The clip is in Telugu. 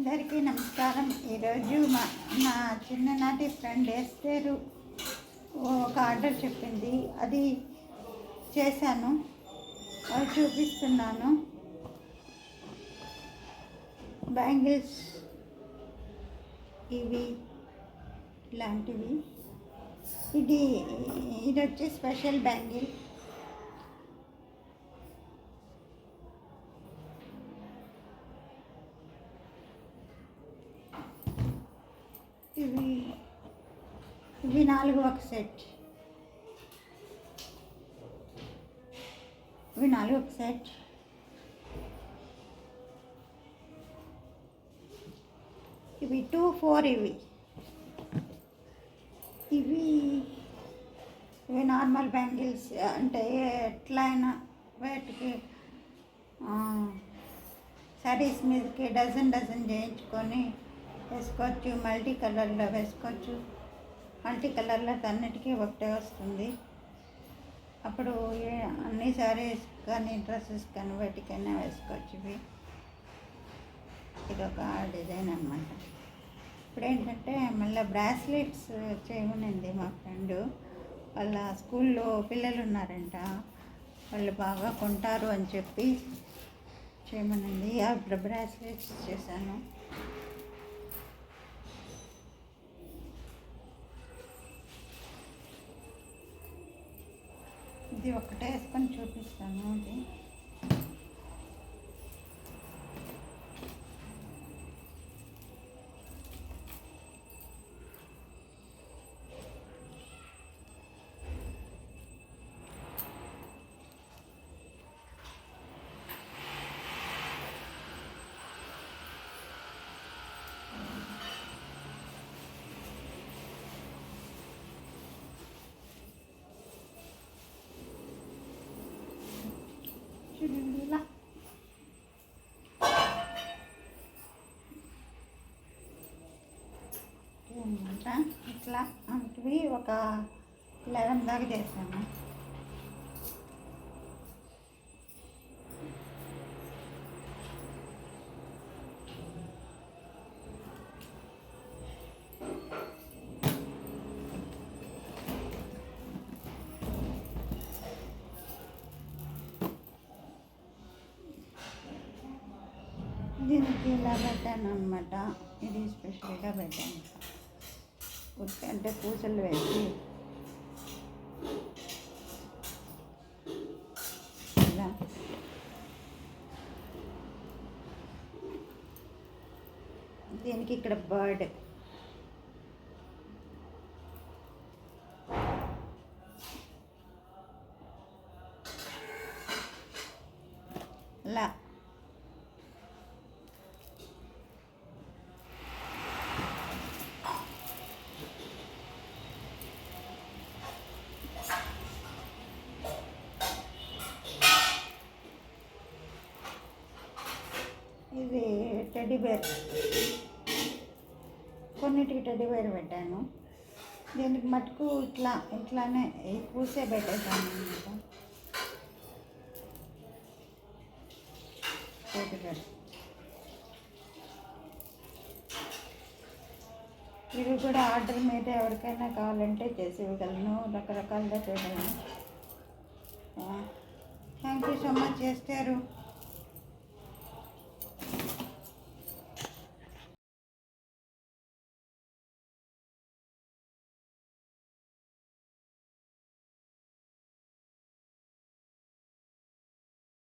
అందరికీ నమస్కారం. ఈరోజు నా చిన్ననాటి ఫ్రెండ్ ఎస్తేరు ఒక ఆర్డర్ చెప్పింది, అది చేశాను, అది చూపిస్తున్నాను. బ్యాంగిల్స్ ఇవి ఇలాంటివి. ఇది వచ్చి స్పెషల్ బ్యాంగిల్. ఇవి 4 ఒక సెట్. ఇవి 4 ఒక సెట్. ఇవి 2, 4. ఇవి నార్మల్ బ్యాంగిల్స్, అంటే ఎట్లయినా వాటికి శారీస్ మీదకి డజన్ చేయించుకొని వేసుకోవచ్చు. మల్టీ కలర్లో వేసుకోవచ్చు. మల్టీ కలర్లో అన్నిటికీ ఒకటే వస్తుంది. అప్పుడు అన్ని శారీస్ కానీ డ్రెస్సెస్ కానీ వాటికైనా వేసుకోవచ్చు. ఇది ఒక డిజైన్ అన్నమాట. ఇప్పుడు ఏంటంటే మళ్ళీ బ్రాస్లెట్స్ చేయమనింది మా ఫ్రెండు. వాళ్ళ స్కూల్లో పిల్లలు ఉన్నారంట, వాళ్ళు బాగా కొంటారు అని చెప్పి చేయమనింది. అప్పుడు బ్రాస్లెట్స్ చేశాను. ఇది ఒకటే వేసుకొని చూపిస్తాను. అది ఇలా అనమాట. ఇట్లా అవి ఒక 11 దాకా చేశాను. దీనికి ఇలా పెట్టాను అనమాట. ఇది స్పెషల్గా పెట్టాను, అంటే పూసలు వేసి ఇలా. దీనికి ఇక్కడ బర్డ్, అలా ఇది టెడ్డీ బేర్. కొన్నిటికి టెడ్డీ బేర్ పెట్టాను. దీనికి మటుకు ఇట్లానే పూసే పెట్టేసాను అన్నమాట. టెడ్డీ బేర్ ఇవి కూడా ఆర్డర్ మీద ఎవరికైనా కావాలంటే చేసి ఇవ్వగలను, రకరకాలుగా చేయగలను. థ్యాంక్ యూ సో మచ్ చేస్తారు.